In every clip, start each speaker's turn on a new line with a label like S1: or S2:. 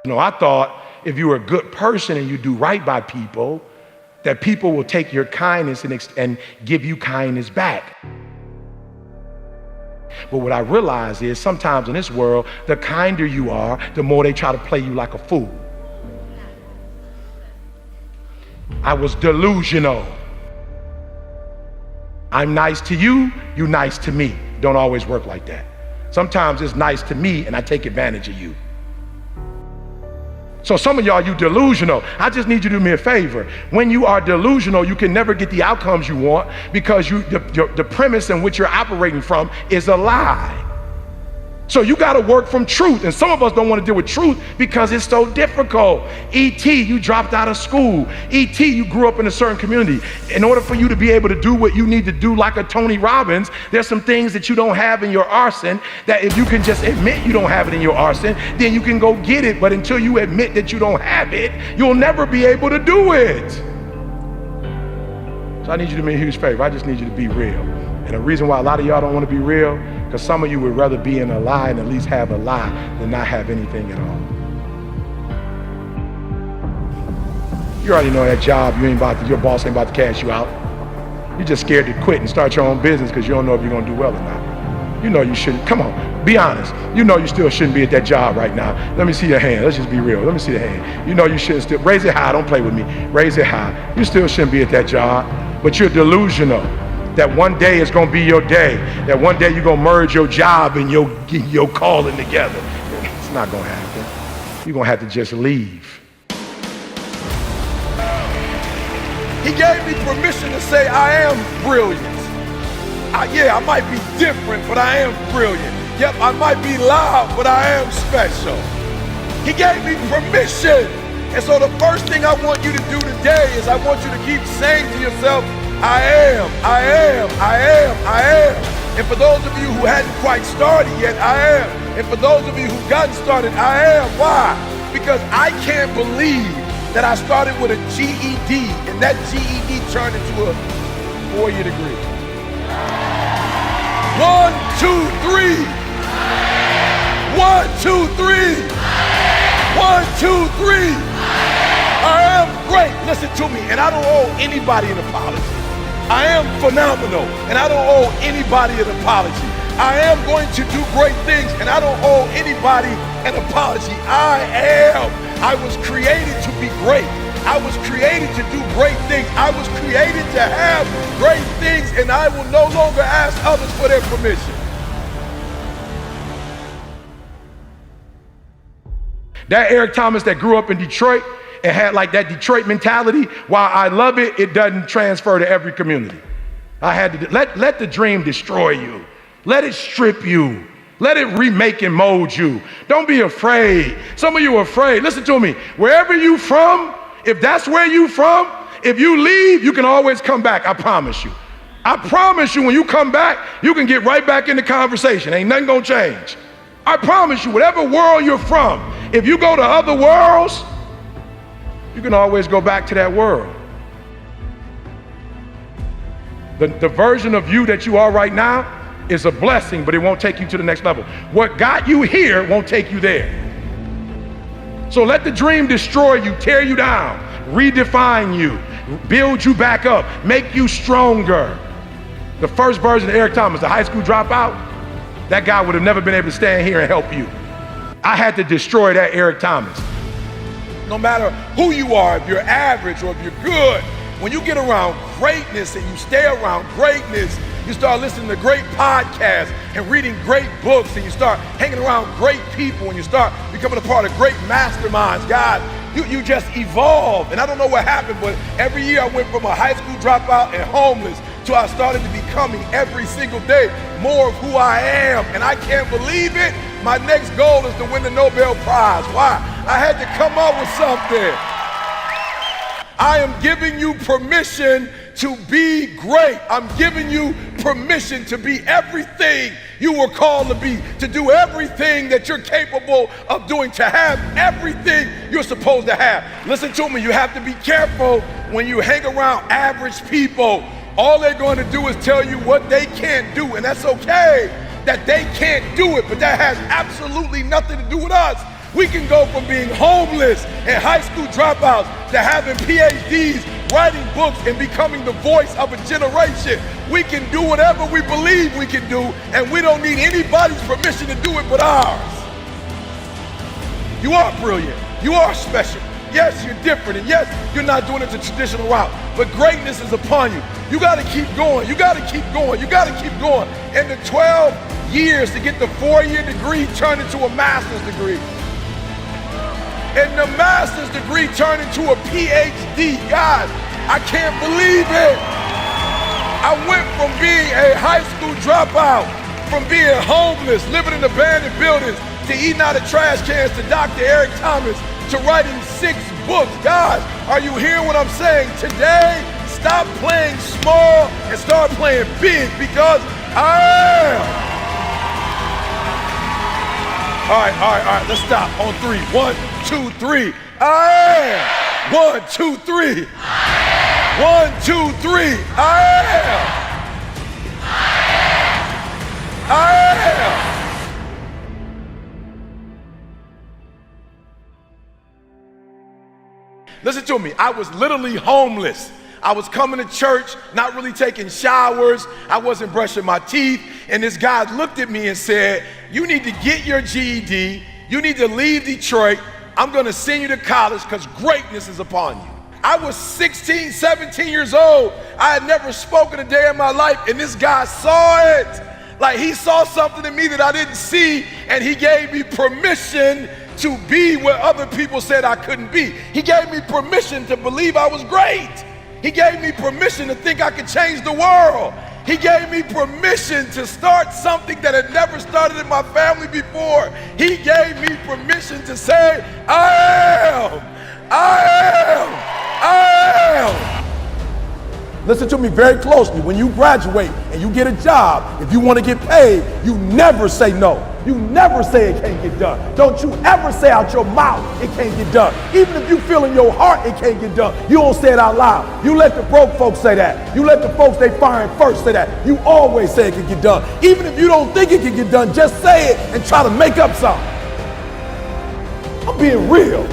S1: No, I thought if you were a good person and you do right by people, that people will take your kindness and give you kindness back. But what I realize is sometimes in this world, the kinder you are, the more they try to play you like a fool. I was delusional. I'm nice to you, you nice to me. Don't always work like that. Sometimes it's nice to me and I take advantage of you. So some of y'all, you delusional. I just need you to do me a favor. When you are delusional, you can never get the outcomes you want because the premise in which you're operating from is a lie. So you got to work from truth. And some of us don't want to deal with truth because it's so difficult. E.T., you dropped out of school. E.T., you grew up in a certain community. In order for you to be able to do what you need to do like a Tony Robbins, there's some things that you don't have in your arsenal that if you can just admit you don't have it in your arsenal, then you can go get it. But until you admit that you don't have it, you'll never be able to do it. So I need you to do me a huge favor. I just need you to be real. And the reason why a lot of y'all don't want to be real, because some of you would rather be in a lie and at least have a lie than not have anything at all. You already know that job, your boss ain't about to cash you out. You're just scared to quit and start your own business because you don't know if you're going to do well or not. You know you shouldn't. Come on, be honest. You know you still shouldn't be at that job right now. Let me see your hand. Let's just be real. Let me see the hand. You know you shouldn't still. Raise it high. Don't play with me. Raise it high. You still shouldn't be at that job, but you're delusional. That one day is gonna be your day. That one day you're gonna merge your job and your calling together. It's not gonna happen. You're gonna have to just leave.
S2: He gave me permission to say I am brilliant. I might be different, but I am brilliant. Yep, I might be loud, but I am special. He gave me permission. And so the first thing I want you to do today is I want you to keep saying to yourself, I am, I am, I am, I am. And for those of you who hadn't quite started yet, I am. And for those of you who've gotten started, I am. Why? Because I can't believe that I started with a GED and that GED turned into a 4-year degree. 1, 2, 3. 1, 2, 3. 1, 2, 3. I am great. Listen to me. And I don't owe anybody an apology. I am phenomenal, and I don't owe anybody an apology. I am going to do great things, and I don't owe anybody an apology. I am. I was created to be great. I was created to do great things. I was created to have great things, and I will no longer ask others for their permission.
S1: That Eric Thomas that grew up in Detroit and had like that Detroit mentality, while I love it, it doesn't transfer to every community. I had to let the dream destroy you. Let it strip you. Let it remake and mold you. Don't be afraid. Some of you are afraid. Listen to me. Wherever you from, if that's where you from, if you leave, you can always come back. I promise you. I promise you when you come back, you can get right back in the conversation. Ain't nothing gonna change. I promise you, whatever world you're from, if you go to other worlds, you can always go back to that world. The version of you that you are right now is a blessing, but it won't take you to the next level. What got you here won't take you there. So let the dream destroy you, tear you down, redefine you, build you back up, make you stronger. The first version of Eric Thomas, the high school dropout, that guy would have never been able to stand here and help you. I had to destroy that Eric Thomas.
S2: No matter who you are, if you're average or if you're good, when you get around greatness and you stay around greatness, you start listening to great podcasts and reading great books, and you start hanging around great people, and you start becoming a part of great masterminds. God, you just evolve. And I don't know what happened, but every year I went from a high school dropout and homeless to I started to becoming every single day more of who I am. And I can't believe it. My next goal is to win the Nobel Prize. Why? I had to come up with something. I am giving you permission to be great. I'm giving you permission to be everything you were called to be, to do everything that you're capable of doing, to have everything you're supposed to have. Listen to me, you have to be careful when you hang around average people. All they're going to do is tell you what they can't do, and that's okay that they can't do it, but that has absolutely nothing to do with us. We can go from being homeless and high school dropouts to having PhDs, writing books, and becoming the voice of a generation. We can do whatever we believe we can do, and we don't need anybody's permission to do it but ours. You are brilliant. You are special. Yes, you're different, and yes, you're not doing it the traditional route, but greatness is upon you. You got to keep going. You got to keep going. You got to keep going. And the 12 years to get the 4-year degree turned into a master's degree. And the master's degree turned into a PhD. God, I can't believe it. I went from being a high school dropout, from being homeless, living in abandoned buildings, to eating out of trash cans, to Dr. Eric Thomas, to writing 6 books. Guys, are you hearing what I'm saying? Today, stop playing small and start playing big, because I am. All right, let's stop on 3. 1, 2, 3. I am. 1, 2, 3. 1, 2, 3. I am. I am. Listen to me, I was literally homeless. I was coming to church, not really taking showers. I wasn't brushing my teeth. And this guy looked at me and said, you need to get your GED. You need to leave Detroit. I'm gonna send you to college because greatness is upon you. I was 16, 17 years old. I had never spoken a day in my life, and this guy saw it. Like, he saw something in me that I didn't see, and he gave me permission to be where other people said I couldn't be. He gave me permission to believe I was great. He gave me permission to think I could change the world. He gave me permission to start something that had never started in my family before. He gave me permission to say, I am, I am, I am. Listen to me very closely. When you graduate and you get a job, if you want to get paid, you never say no. You never say it can't get done. Don't you ever say out your mouth it can't get done. Even if you feel in your heart it can't get done, you don't say it out loud. You let the broke folks say that. You let the folks they firing first say that. You always say it can get done. Even if you don't think it can get done, just say it and try to make up something. I'm being real.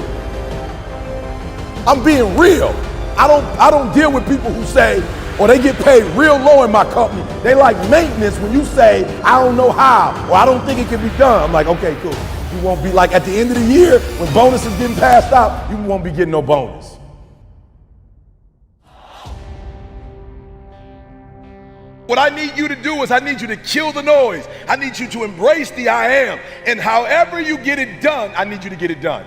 S2: I'm being real. I don't deal with people who say, or they get paid real low in my company. They like maintenance when you say, I don't know how, or I don't think it can be done. I'm like, okay, cool. You won't be like at the end of the year when bonus is getting passed out, you won't be getting no bonus. What I need you to do is I need you to kill the noise. I need you to embrace the I am. And however you get it done, I need you to get it done.